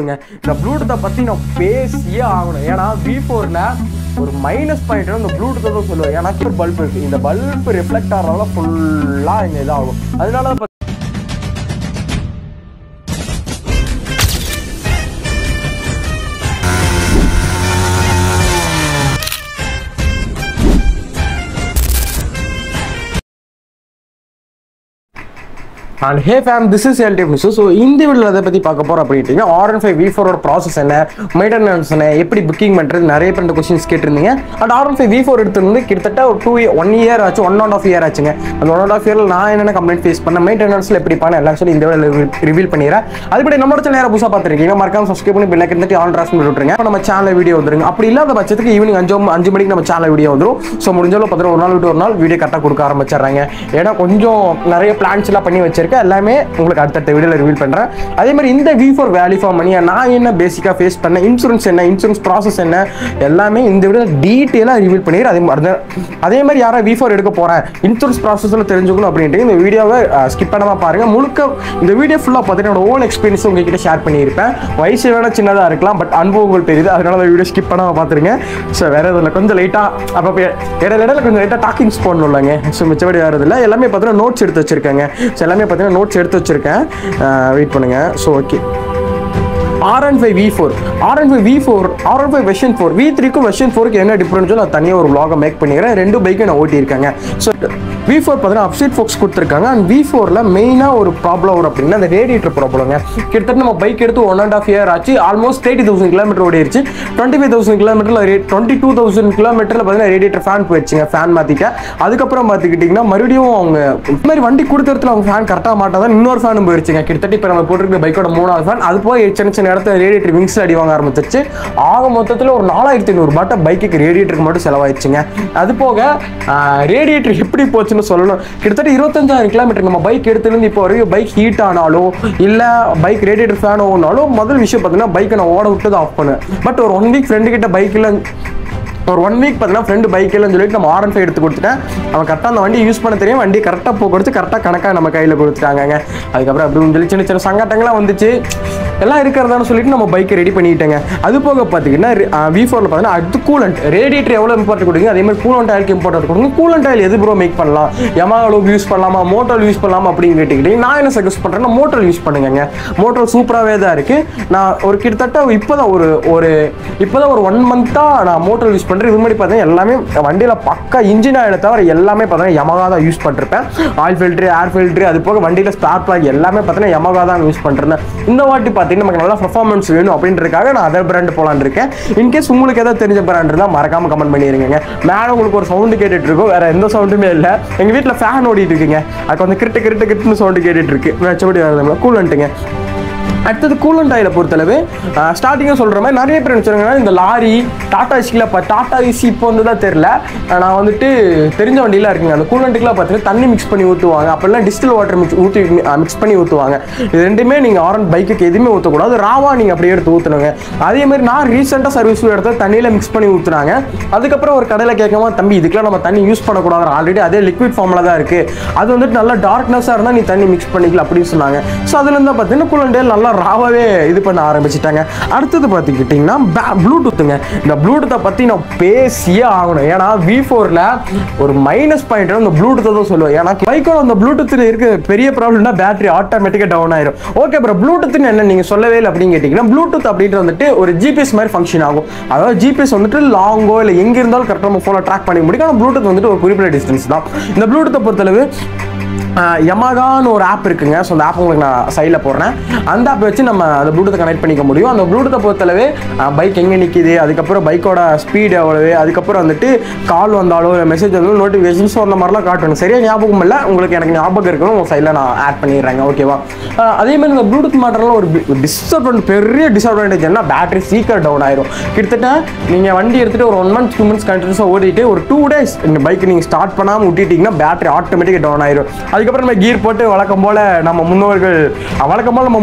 இந்த ப்ளூடூத்தை பற்றி நான் பேசியே ஆகணும். ஏன்னா V4ல ஒரு மைனஸ் பாயிண்ட் இந்த ப்ளூடூத்தை தான் சொல்லுவேன். ஏன்னா ஒரு பல்ப் இருக்குது, இந்த பல்ப் ரிஃப்ளெக்ட் ஆகிறதால ஃபுல்லாக இங்கே இதாகும். அதனால தான் And hey fam, this is LTF News. So இந்த வீடியோல அதை பற்றி பார்க்க போகிறோம் அப்படின்ட்டு R15 V4 ப்ராசஸ் என்ன, மெயின்டெனன்ஸ் என்ன, எப்படி புக்கிங் பண்ணுறது, நிறைய பேர் இந்த கொஸ்டின்ஸ் கேட்டிருந்தீங்க. அண்ட் R15 V4 எடுத்துருந்து கிட்டத்தட்ட ஒரு 1 இயர் ஆச்சு, 1.5 இயர் ஆச்சுங்க. அந்த 1.5 இயரில் நான் என்னென்ன கம்ப்ளைண்ட் ஃபேஸ் பண்ணேன், மெயின்டெனன்ஸில் எப்படி பண்ண எல்லாம் சொல்லி இந்த வீடியோவில் ரிவீல் பண்ணிடுறேன். அதுபடி நம்மளோட சேனல் யாரும் புதுசாக பார்த்துருக்கீங்க, மறக்காம சப்ஸ்கிரைப் பண்ணி பெல் ஐக்கன் தட்டி ஆல் ட்ராஸ் பண்ணி விட்டுருங்க. நம்ம சேனல் வீடியோ வந்துருங்க. அப்படி இல்லாத பட்சத்துக்கு ஈவினிங் 5 மணிக்கு நம்ம சேனல் வீடியோ வந்துடும். ஸோ முடிஞ்சாலும் பார்த்தீங்கன்னா ஒரு நாள் விட்டு ஒரு நாள் வீடியோ கரெக்டாக கொடுக்க ஆரம்பிச்சிடுறாங்க. ஏன்னா கொஞ்சம் நிறைய பிளான்ஸ் எல்லாம் பண்ணி வச்சிருக்கேன், எல்லாமே உங்களுக்கு அடுத்த வீடியோவில் ரிவீல் பண்ணுறேன். அதே மாதிரி இந்த V4 வேல்யூ ஃபார்ம் பண்ணி நான் என்ன பேசிக்காக ஃபேஸ் பண்ணேன், இன்சூரன்ஸ் என்ன, இன்சூரன்ஸ் ப்ராசஸ் என்ன, எல்லாமே இந்த வீடியோவில் டீட்டெயிலாக ரிவீல் பண்ணிடுறேன். அதே மாதிரி யாராவது V4 எடுக்க போகிறேன், இன்சூரன்ஸ் ப்ராசஸில் தெரிஞ்சுக்கணும் அப்படின்ட்டு இந்த வீடியோவை ஸ்கிப் பண்ணாமல் பாருங்கள். முழுக்க இந்த வீடியோ ஃபுல்லாக பார்த்துட்டு என்னோட ஓன் எக்ஸ்பீரியன்ஸ் உங்ககிட்ட ஷேர் பண்ணியிருப்பேன். வயசு வேணா சின்னதாக இருக்கலாம், பட் அனுபவங்கள் தெரியுது. அதனால இந்த வீடியோ ஸ்கிப் பண்ணாமல் பார்த்துருங்க. ஸோ வேறு எதுவும் இல்லை, கொஞ்சம் லைட்டாக அப்போ இடையில கொஞ்சம் லைட்டாக டாக்கிங்ஸ் போடணும்லங்க. ஸோ மிச்சபடி வேறு இல்லை, எல்லாமே பார்த்தீங்கன்னா நோட்ஸ் எடுத்து வச்சிருக்காங்க. ஸோ எல்லாமே பார்த்தீங்கன்னா நோட்ஸ் எடுத்து வச்சிருக்கேன், வெயிட் பண்ணுங்க. So okay, R15 V4 R15 version 4 V3க்கும் வெர்ஷன் 4க்கு என்ன டிஃபரன்ஸ் நான் தனியாக ஒரு vlog மேக் பண்ணிக்கிறேன். ரெண்டு பைக்கை நான் ஓட்டியிருக்காங்க. ஸோ V4 பார்த்தீங்கன்னா அப்சைட் ஃபோக்ஸ் கொடுத்துருக்காங்க. அண்ட் V4ல மெயினாக ஒரு ப்ராப்ளம் வரும் அப்படின்னா அந்த ரேடியேட்டர் ப்ராப்ளங்க. கிட்டத்தட்ட நம்ம பைக் எடுத்து 1.5 இயர் ஆச்சு, ஆல்மோஸ்ட் 30,000 கிலோமீட்டர் ஓடிடுச்சு. 25,000 கிலோமீட்டரில் 22,000 கிலோமீட்டரில் பார்த்தீங்கன்னா ரேடியேட்டர் ஃபேன் போயிடுச்சுங்க. ஃபேன் மாற்றிக்க அதுக்கப்புறம் பார்த்துக்கிட்டிங்கன்னா மறுபடியும் அவங்க இந்த மாதிரி வண்டி கொடுத்துறதுல அவங்க ஃபேன் கரெக்டாக மாட்டாதான் இன்னொரு ஃபேனும் போயிடுச்சுங்க. கிட்டத்தட்ட இப்போ நம்ம போட்டிருக்க பைக்கோட 3வது ஃபேன். அது போய் சின்ன இடத்துல ரேடியேட்டர் விங்ஸில் அடி வாங்க ஆரம்பிச்சிருச்சு. ஆக மொத்தத்தில் ஒரு 4,500 ரூபாய் பைக்குக்கு ரேடியேட்டருக்கு மட்டும் செலவாயிடுச்சுங்க. அது போக ரேடியேட்டர் எப்படி போச்சுன்னு சொல்லணும். கிட்டத்தட்ட 25,000 கிலோமீட்டர் நம்ம பைக் எடுத்துருந்து இப்போ வரைக்கும் பைக் ஹீட் ஆனாலோ இல்லை பைக் ரேடியேட்டர் ஃபேன் ஓனாலும் முதல் விஷயம் பார்த்தீங்கன்னா பைக்கை நான் ஓட விட்டு தான் ஆஃப் பண்ணுவேன். பட் ஒரு 1 வீக் ஃப்ரெண்டு கிட்ட பைக்கில் ஒரு 1 வீக் பார்த்தீங்கன்னா ஃப்ரெண்டு பைக் இல்லைன்னு சொல்லிட்டு நம்ம R15 எடுத்து கொடுத்துட்டேன். அவன் கரெக்டாக அந்த வண்டி யூஸ் பண்ண தெரியும், வண்டி கரெக்டாக போக்குவரத்து கரெக்டாக கணக்காக நம்ம கையில் கொடுத்துட்டாங்க. அதுக்கப்புறம் அப்படின்னு சொல்லி சின்ன சின்ன சங்கட்டங்கள்லாம் வந்துச்சு. எல்லாம் இருக்கிறதான்னு சொல்லிட்டு நம்ம பைக்கை ரெடி பண்ணிட்டேங்க. அது போக பார்த்தீங்கன்னா V4ல பார்த்தீங்கன்னா அடுத்து கூலண்ட், ரேடியேட்டர் எவ்வளோ இம்பார்ட்டன்ட் கொடுங்க, அதே மாதிரி கூலண்ட் ஆயிலுக்கு இம்பார்ட்டன்ட் கொடுங்க. கூலண்ட் ஆயில் எது ப்ரோ மேக் பண்ணலாம், Yamaha யூஸ் பண்ணலாமா, மோட்டோல் யூஸ் பண்ணலாமா அப்படின்னு கேட்டுக்கிட்டே நான் என்ன சஜஸ்ட் பண்ணுறேன்னா மோட்டோல் யூஸ் பண்ணுங்க. மோட்டோல் சூப்பராகவே தான் இருக்குது. நான் ஒரு கிட்டத்தட்ட இப்போதான் ஒரு 1 மந்த்தாக நான் மோட்டோல் யூஸ் பண்ணுறேன். இது மாதிரி பார்த்தீங்கன்னா எல்லாமே வண்டியில் பக்கா இன்ஜின் ஆயில் தவிர எல்லாமே பார்த்தீங்கன்னா Yamaha தான் யூஸ் பண்ணிருப்பேன். ஆயில் ஃபில்ட்ரு, ஏர் ஃபில்ட்ரு, அது போக வண்டியில் ஸ்பார்க் பிளக் எல்லாமே பார்த்தீங்கன்னா Yamaha தான் யூஸ் பண்ணுறேன். இந்த வாட்டி பார்த்தீங்கன்னா நமக்கு நல்லா பர்ஃபார்மன்ஸ் வேணும் அப்படின்றதுக்காக நான் அதர் பிராண்ட் போலான்னு இருக்கேன். இன்கேஸ் உங்களுக்கு ஏதாவது தெரிஞ்ச பிராண்ட் இருந்தால் மறக்காம கமெண்ட் பண்ணிடுங்க. மேலே உங்களுக்கு ஒரு சவுண்டு கேட்டுட்டு இருக்கும், வேற எந்த சவுண்டுமே இல்லை. எங்கள் வீட்டில் ஃபேன் ஓடிட்டு இருக்குங்க, அதுக்கு வந்து கிரிட்டு சவுண்டு கேட்டுட்டு இருக்கு. வச்சபடி வருதுங்களா கூலண்ட்டுங்க. அடுத்தது கூலண்ட் ஆயிலை பொறுத்தளவு ஸ்டார்டிங்காக சொல்கிற மாதிரி நிறைய பேர் நினச்சிருங்கன்னா இந்த லாரி டாடா ஏசிக்கில் இப்போ டாடா ஏசி இப்போ வந்து தான் தெரில, நான் வந்துட்டு தெரிஞ்ச வண்டியெலாம் இருக்குங்க. அந்த கூலண்ட்டுக்குலாம் பார்த்தீங்கன்னா தண்ணி மிக்ஸ் பண்ணி ஊற்றுவாங்க, அப்போல்லாம் டிஸ்டில் வாட்டர் மிக்ஸ் பண்ணி ஊற்றுவாங்க. இது ரெண்டுமே நீங்கள் ஆரன் பைக்குக்கு எதுவுமே ஊற்றக்கூடாது, ராவா நீங்கள் அப்படியே எடுத்து ஊற்றணுங்க. அதே மாதிரி நான் ரீசெண்டாக சர்வீஸ் எடுத்த தண்ணியில் மிக்ஸ் பண்ணி ஊற்றுனாங்க. அதுக்கப்புறம் ஒரு கடையில் கேட்காம தம்பி இதுக்கெல்லாம் நம்ம தண்ணி யூஸ் பண்ணக்கூடாது, ஆல்ரெடி அதே லிக்விட் ஃபார்மில் தான் இருக்குது, அது வந்துட்டு நல்லா டார்க்னஸாக இருந்தால் நீ தண்ணி மிக்ஸ் பண்ணிக்கலாம் அப்படின்னு சொன்னாங்க. ஸோ அதுலேருந்து பார்த்தீங்கன்னா கூலண்ட் நல்லா ராவாவே இது பண்ண ஆரம்பிச்சிட்டாங்க. அடுத்தது பார்த்துக்கிட்டிங்கன்னா ப்ளூடூத்துங்க. இந்த ப்ளூடூத்தை பற்றி நான் பேசியே ஆகணும். ஏன்னா V4ல ஒரு மைனஸ் பாயிண்ட் இந்த ப்ளூடூத்தை தான் சொல்லுவேன். ஏன்னா பைக்கோட அந்த ப்ளூடூத்தில் இருக்க பெரிய ப்ராப்ளம்னா பேட்டரி ஆட்டோமேட்டிக்காக டவுன் ஆயிரும். ஓகே ப்ரோ, ப்ளூடூத்னு என்ன நீங்கள் சொல்லவே இல்லை அப்படின்னு கேட்டிங்கன்னா ப்ளூடூத் அப்படின்ட்டு வந்துட்டு ஒரு GPS மாதிரி ஃபங்க்ஷன் ஆகும். அதாவது GPS வந்துட்டு லாங்கோ இல்லை எங்கே இருந்தாலும் கரெக்டாக நம்ம ஃபோனை ட்ராக் பண்ணி முடியும். ஆனால் ப்ளூடூத் வந்துட்டு ஒரு குறிப்பிட்ட டிஸ்டன்ஸ் தான். இந்த ப்ளூடூத்தை பொறுத்தளவு Yamahaன்னு ஒரு ஆப் இருக்குங்க. ஸோ அந்த ஆப் உங்களுக்கு நான் சைடில் போடுறேன். அந்த ஆப் வச்சு நம்ம அந்த ப்ளூடூத்தை கனெக்ட் பண்ணிக்க முடியும். அந்த ப்ளூடூத்தை பொறுத்தளவு பைக் எங்கே நிற்கிது, அதுக்கப்புறம் பைக்கோட ஸ்பீடு எவ்வளவு, அதுக்கப்புறம் வந்துட்டு கால் வந்தாலோ மெசேஜ் வந்தாலும் நோட்டிஃபிகேஷன்ஸோ அந்த மாதிரிலாம் காட்டணும். சரியா ஞாபகம் இல்லை, உங்களுக்கு எனக்கு ஞாபகம் இருக்கணும், உங்கள் சைடில் நான் ஆட் பண்ணிடுறேங்க. ஓகேவா? அதே மாதிரி இந்த ப்ளூடூத் மாட்டரில் ஒரு பெரிய டிஸ்அட்வான்டேஜ் என்ன, பேட்டரி சீக்கிரம் டவுன் ஆயிரும். கிட்டத்தட்ட நீங்கள் வண்டி எடுத்துகிட்டு ஒரு 1 month 2 months கண்டினியூஸாக ஓடிட்டு ஒரு 2 days இந்த பைக் நீங்கள் ஸ்டார்ட் பண்ணாமல் விட்டுட்டிங்கன்னா பேட்டரி ஆட்டோமேட்டிக்காக டவுன் ஆயிரும். அதுக்கப்புறம் நம்ம கீர் போட்டு வழக்கம் போல் நம்ம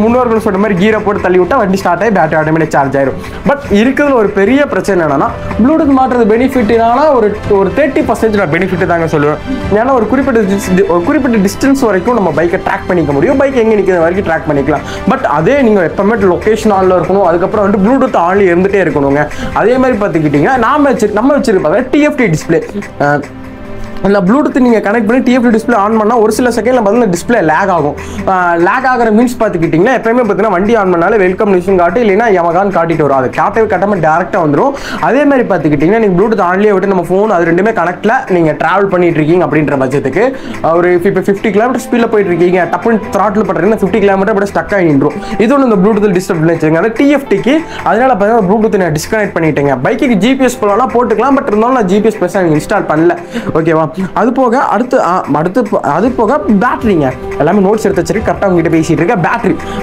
முன்னோர்கள் சொன்ன மாதிரி கீரை போட்டு தள்ளி விட்டா வண்டி ஸ்டார்ட் ஆகி பேட்டரி ஆட்டோமேட்டிக் சார்ஜ் ஆயிரும். பட் இருக்கிறதுல ஒரு பெரிய பிரச்சனை என்னன்னா ப்ளூடூத் மாற்றுறது பெனிஃபிட்னால ஒரு 30% நான் பெனிஃபிட் தாங்க சொல்லுவேன். ஏன்னா ஒரு குறிப்பிட்ட டிஸ்டன்ஸ் வரைக்கும் நம்ம பைக்கை ட்ராக் பண்ணிக்க முடியும். பைக் எங்கே நிற்கிற வரைக்கும் ட்ராக் பண்ணிக்கலாம். பட் அதே நீங்கள் எப்பவுமே லொக்கேஷன் ஆனில் இருக்கணும். அதுக்கப்புறம் வந்து ப்ளூடூத் ஆன்ல இருந்துகிட்டே இருக்கணுங்க. அதே மாதிரி பார்த்துக்கிட்டிங்கன்னா நம்ம வச்சிருப்பாங்க டிஎஃப்டி டிஸ்பிளே. அந்த ப்ளூடூத் நீங்கள் கனெக்ட் பண்ணி டிஎஃப்டி டிஸ்பிளே ஆன் பண்ணால் ஒரு சில செகண்டில் பார்த்தீங்கன்னா டிஸ்பிளே லேக் ஆகும். லேக் ஆகிற மீன்ஸ் பார்த்துக்கிட்டிங்கன்னா எப்பயுமே பார்த்தீங்கன்னா வண்டி ஆன் பண்ணாலே வெல்கம் நியூஸும் காட்டு, இல்லைன்னா யமகான்னு காட்டிட்டு வரும். அது கட்டாமல் டேரெக்டாக வந்துடும். அதே மாதிரி பார்த்துக்கிட்டிங்கன்னா நீங்கள் ப்ளூடூத் ஆன்லேயே விட்டு நம்ம ஃபோன் அது ரெண்டுமே கனெக்டில் நீங்கள் ட்ராவல் பண்ணிட்டு இருக்கீங்க அப்படின்ற பட்சத்துக்கு ஒரு இப்போ 50 கிலோமீட்டர் ஸ்பீடில் போயிட்டு இருக்கீங்க, டப்புன்னு த்ராட்டில் பண்ணுறீங்கன்னா 50 கிலோமீட்டர் அப்படியே ஸ்டக் ஆகிடும். இது ஒன்று இந்த ப்ளூடூத் டிஸ்டர்ப் வச்சுருங்க. அது டிஎஃப்டிக்கு அதனால பார்த்தீங்கன்னா ப்ளூடூத் நான் டிஸ்கனெக்ட் பண்ணிட்டேங்க. பைக்கு ஜிபிஎஸ் போலாம் போட்டுக்கலாம். பட் இருந்தாலும் நான் ஜிபிஎஸ் பெருசாக இன்ஸ்டால் பண்ணல. ஓகேவா? அது போக அது போக பேட்டரிங்க எல்லாமே நோட்ஸ் எடுத்து வச்சிருக்கு. கரெக்டாக உங்ககிட்ட பேசிட்டு இருக்க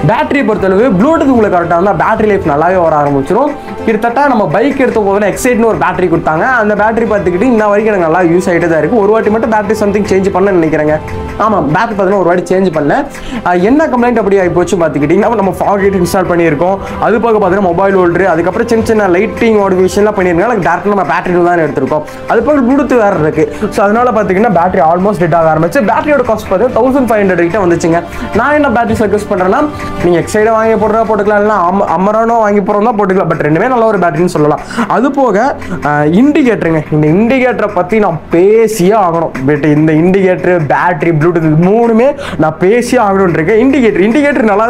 பேட்டரி பொறுத்தளவு ப்ளூடூத் உங்களுக்கு கரெக்டாக இருந்தால் பேட்டரி லைஃப் நல்லாவே வர ஆரம்பிச்சிடும். கிட்டத்தட்ட நம்ம பைக் எடுத்த போதில் எக்ஸைட்னு ஒரு பேட்டரி கொடுத்தாங்க. அந்த பேட்டரி பார்த்துக்கிட்டு இன்ன வரைக்கும் எனக்கு நல்லா யூஸ் ஆகிட்டு தான் இருக்குது. ஒரு வாட்டி மட்டும் பேட்டரி சம்திங் சேஞ்ச் பண்ண நினைக்கிறேங்க. ஆமாம், பேட்டரி பார்த்தீங்கன்னா ஒரு வாட்டி சேஞ்ச் பண்ணேன். என்ன கம்ப்ளைண்ட் அப்படி ஆகி போச்சு பார்த்துக்கிட்டிங்கன்னா நம்ம ஃபாகெட் இன்ஸ்டால் பண்ணியிருக்கோம். அது போக பார்த்தீங்கன்னா மொபைல் ஹோல்டரு, அதுக்கப்புறம் சின்ன லைட்டிங் மாடிஃபிகேஷன்லாம் பண்ணியிருக்காங்க. டேரக்டாக நம்ம பேட்டரி தான் எடுத்திருக்கோம். அது போக ப்ளூடூத் வேறு இருக்குது. ஸோ அதனால பார்த்திங்கன்னா பேட்டரி ஆல்மோஸ்ட் டெட் ஆக ஆரம்பிச்சு. பேட்டரியோட காஸ்ட் பார்த்தீங்கன்னா 1500 கிட்ட வந்துச்சுங்க. நான் என்ன பேட்டரி சஜஸ்ட் பண்ணுறேன்னா நீங்கள் எக்ஸைடாக வாங்கி போட்டுக்கலாம், இல்லைனா அமரானோ வாங்கி போகிறோம் தான் போட்டுக்கலாம். பட் ரெண்டுமே நல்ல ஒரு பேட்டரின்னு சொல்லலாம். அது போக இண்டிகேட்டருங்க. இந்த இண்டிகேட்டரை பற்றி நான் பேசியே ஆகணும். பட் இந்த இண்டிகேட்டரு, பேட்டரி, ப்ளூடூத் மூணுமே நான் பேசியே ஆகணும்னு இருக்கேன். இண்டிகேட்டர் நல்லா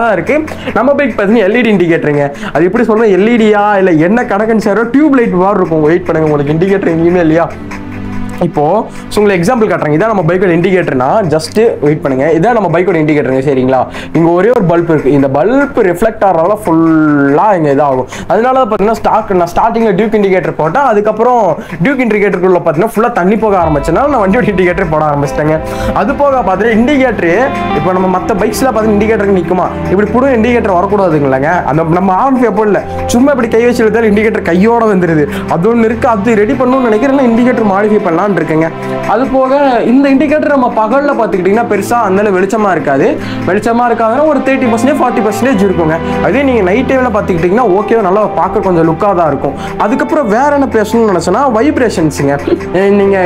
தான் இருக்கு. நம்ம பைக் பார்த்தீங்கன்னா எல்இடி இண்டிகேட்டருங்க. அது எப்படி சொல்கிறேன், எல்இடியா இல்லை என்ன கணக்குன்னு சாரோ டியூப் லைட் மாதிரி இருக்கும். வெயிட் பண்ணுங்க, உங்களுக்கு இண்டிகேட்டர் எங்கேயுமே இல்லையா? இப்போ உங்களுக்கு எக்ஸாம்பிள் காட்டுறேன். இதான் நம்ம பைக்கோட இண்டிகேட்டர்னா ஜஸ்ட் வெயிட் பண்ணுங்க. இதான் நம்ம பைக்கோட இண்டிகேட்டருங்க. சரிங்களா? இங்க ஒரே ஒரு பல்ப் இருக்கு. இந்த பல்ப் ரிஃப்ளெக்ட் ஆகிறதால ஃபுல்லா இங்க இதாகும். அதனால பார்த்தீங்கன்னா நான் ஸ்டார்டிங்ல டியூக் இண்டிகேட்டர் போட்டேன். அதுக்கப்புறம் டியூக் இண்டிகேட்டருக்குள்ள பார்த்தீங்கன்னா ஃபுல்லா தண்ணி போக ஆரம்பிச்சனால நான் வண்டியோட இண்டிகேட்டர் போட ஆரம்பிச்சிட்டேங்க. அது போக பார்த்தீங்கன்னா இண்டிகேட்டர் இப்போ நம்ம மற்ற பைக்ஸ்ல பார்த்தீங்கன்னா இண்டிகேட்டருக்கு நிற்குமா, இப்படி கூட இண்டிகேட்டர் வரக்கூடாதுங்களேங்க. அந்த நம்ம ஆன் எப்போ இல்லை, சும்மா இப்படி கை வச்சு எடுத்தாலும் இண்டிகேட்டர் கையோட வந்துருது. அது ஒன்று இருக்கு. அது ரெடி பண்ணணும்னு நினைக்கிறேன். இண்டிகேட்டர் மாடிஃபை பண்ணலாம் இருக்குங்க. அது போக இந்த இண்டிகேட்டர் நம்ம பகல்ல பார்த்துக்கிட்டீங்கன்னா பெருசா அந்த வெளிச்சமா இருக்காதுன்னா ஒரு 30% 40% இருக்குங்க. அதே நீங்க நைட் டைம்ல பார்த்துக்கிட்டீங்கன்னா ஓகே, நல்லா பார்க்க கொஞ்சம் லுக்காக தான் இருக்கும். அதுக்கப்புறம் வேற என்ன பேசணும்னு நினைச்சேன்னா வைப்ரேஷன்ஸுங்க. நீங்க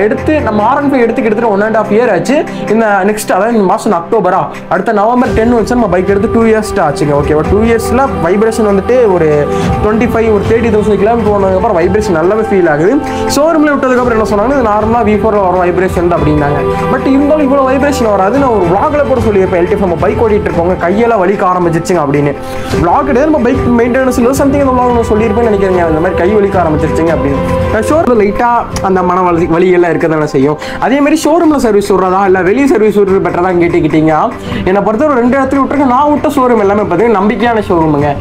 நம்ம R15 எடுத்துக்கிட்டு 1.5 இயர் ஆச்சு. இந்த நெக்ஸ்ட் அதாவது இந்த மாசம் அக்டோபரா அடுத்த நவம்பர் 10 வச்சு நம்ம பைக் எடுத்து 2 இயர்ஸ் ஆச்சுங்க. ஓகே, 2 இயர்ஸ்ல வைப்ரேஷன் வந்துட்டு ஒரு 30,000 கிலோமீட்டர் போனதுக்கு அப்புறம் வைப்ரேஷன் நல்லாவே ஃபீல் ஆகுது. ஷோரூம்ல விட்டதுக்கு அப்புறம் என்ன சொன்னாங்க, நார்மலா V4 வர வைப்ரேஷன் தான் அப்படின்னாங்க. பட் இருந்தாலும் இவ்வளவு வைப்ரேஷன் வராது. நான் ஒரு vlogல கூட சொல்லியிருப்பேன், LTF நம்ம பைக் ஓட்டிட்டு இருக்கோங்க கையெல்லாம் வலிக்க ஆரம்பிச்சிருச்சுங்க அப்படின்னு. vlog கிடையாது, நம்ம பைக் மெயின்டெனன்ஸ்ல சம்திங் அந்த vlog நான் சொல்லியிருப்பேன்னு நினைக்கிறேங்க. அந்த மாதிரி கை வலிக்க ஆரம்பிச்சிருச்சுங்க அப்படின்னு. ஷோரூம்ல லைட்டா அந்த மன வலி எல்லாம் இருக்கதானே செய்யும். அதே மாதிரி ஷோரூம்ல சர்வீஸ் விடுறதா இல்ல வெளியே சர்வீஸ் விடுறது பெட்டரா கேட்டுக்கிட்டீங்க. என்னை பொறுத்தவரை 2 இடத்துல விட்டுருக்கேன். நான் விட்ட ஷோரூம் எல்லாமே பார்த்தீங்கன்னா நம்பிக்கையான ஷோரூமுங்க.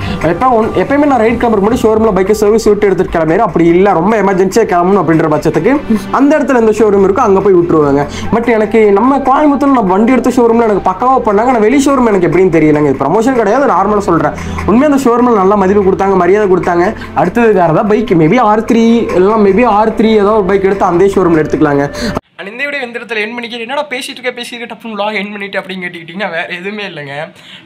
எப்பயுமே நான் ரைட் கிளம்புற முன்னாடி ஷோரூம்ல பைக்கை சர்வீஸ் விட்டு எடுத்துட்டு கிளம்பிடுறேன். அப்படி இல்லை ரொம்ப எமர்ஜென்சியாக கிளம்பணும் அப்படின்ற பட்சத்துக்கு அந்த இடத்துல இந்த ஷோரூம் இருக்கும், அங்கே போய் விட்டுருவாங்க. பட் எனக்கு நம்ம கோயம்புத்தூர் நான் வண்டி எடுத்த ஷோரூம்ல எனக்கு பக்காவாக பண்ணாங்க. ஆனால் வெளி ஷோரூம் எனக்கு எப்படின்னு தெரியலங்க. இது ப்ரமோஷன் கிடையாது, நார்மலாக சொல்கிறேன். உண்மையாக அந்த ஷோரூமில் நல்லா மதிப்பு கொடுத்தாங்க, மரியாதை கொடுத்தாங்க. அடுத்தது வேறு ஏதாவது பைக் மேபி R3 ஏதாவது ஒரு பைக் எடுத்து அந்த ஷோரூமில் எடுத்துக்கலாங்க. அண்ட் இந்த வீடியோ எந்த இடத்துல என் பண்ணிக்க என்னடா பேசிட்டு டப்புன்னு vlog என் பண்ணிட்டு அப்படின்னு கேட்டுக்கிட்டிங்கன்னா வேறு எதுவுமே இல்லைங்க.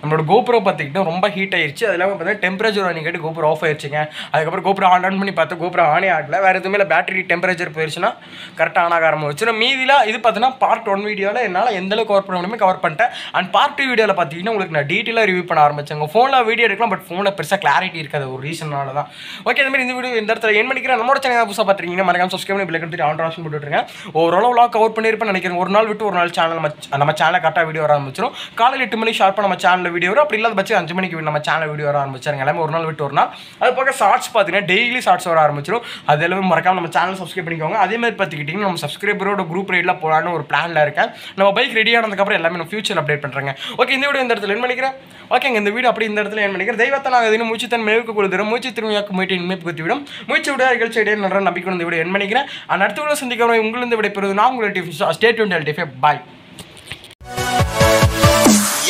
நம்மளோட GoPro பார்த்துக்கிட்டோம் ரொம்ப ஹீட் ஆயிடுச்சு. அது இல்லாமல் பார்த்தீங்கன்னா டெம்பரேச்சர் நீங்கள் கேட்டு GoPro ஆஃப் ஆயிடுச்சுங்க. அதுக்கப்புறம் GoPro ஆன் பண்ணி பார்த்தா GoPro ஆனே ஆகல. வேறு எதுவுமே இல்லை, பேட்டரி டெம்பரேச்சர் போயிடுச்சுன்னா கரெக்டாக ஆன் ஆக ஆரம்பிச்சு. மீதியில் இது பார்த்தீங்கன்னா பார்ட் 1 வீடியோவில் என்னால் எந்த அளவுக்கு கவர் பண்ண முடியுமே கவர் பண்ணிட்டேன். அண்ட் பார்ட் 2 வீடியோவில் பார்த்தீங்கன்னா உங்களுக்கு நான் டீட்டெயிலாக ரிவ்யூ பண்ண ஆரம்பிச்சேன். ஃபோனில் வீடியோ எடுக்கலாம், பட் ஃபோனில் பெருசாக கிளாரிட்டி இருக்காது ஒரு ரீசனால தான். ஓகே, இந்த மாதிரி இந்த வீடியோ இந்த இடத்துல என் பண்ணிக்கிறேன். நம்மளோட சேனல் புதுசாக பார்த்துருக்கீங்கன்னா மறக்காம சப்ஸ்கிரைப் பண்ணி பெல் ஐக்கன் ஆன் ஆப்ஷன் போட்டுருங்க. ஓரளவு vlog கவர் பண்ணியிருப்பேன் நினைக்கிறேன். ஒரு நாள் விட்டு ஒரு நாள் சேனல் நம்ம சேனல் கரெக்டாக வீடியோ வர ஆரம்பிச்சிடும். காலையில் 8 மணிக்கு ஷார்ப்பாக நம்ம சேனலில் வீடியோ வரும். அப்படி இல்லாத பட்சம் 5 மணிக்கு நம்ம சேனல் வீடியோ வர ஆரம்பிச்சாருங்க. எல்லாமே ஒரு நாள் விட்டு ஒரு நாள். அது போக ஷார்ட்ஸ் பார்த்தீங்கன்னா டெய்லி ஷார்ட்ஸ் வர ஆரம்பிச்சிடும். அது எல்லாமே மறக்காம நம்ம சேனல் சப்ஸ்கிரைப் பண்ணிக்கோங்க. அதே மாதிரி பார்த்துக்கிட்டிங்கன்னா நம்ம சப்ஸ்கிரைபரோட குரூப் ரைட்லாம் போகலான்னு ஒரு பிளானில் இருக்கேன். நம்ம பைக் ரெடி ஆனதுக்கப்புறம் எல்லாமே நம்ம ஃபியூச்சர் அப்டேட் பண்ணுறேங்க. ஓகே, இந்த வீடியோ இந்த இடத்துல என் பண்ணிக்கிறேன். ஓகேங்க, இந்த வீடியோ அப்படி இந்த இடத்துல என் பண்ணிக்கிறேன். தெய்வத்தை நாங்கள் எதுவும் மூச்சு தன் மேவுக்கு கொடுத்துரும், மூச்சு திரும்பியாக்கு மீட்டு இனிமே குத்திவிடும், மூச்சு விட நிகழ்ச்சி இடையே நல்ல நம்பிக்கை இந்த வீடியோ என் பண்ணிக்கிறேன். அடுத்த வீடியோ சந்திக்கிறோம். உங்களுக்கு விடைபெறுவது நான் உங்களுடைய ஸ்டே டியூன்ட் LTF. பாய்.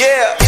Yeah.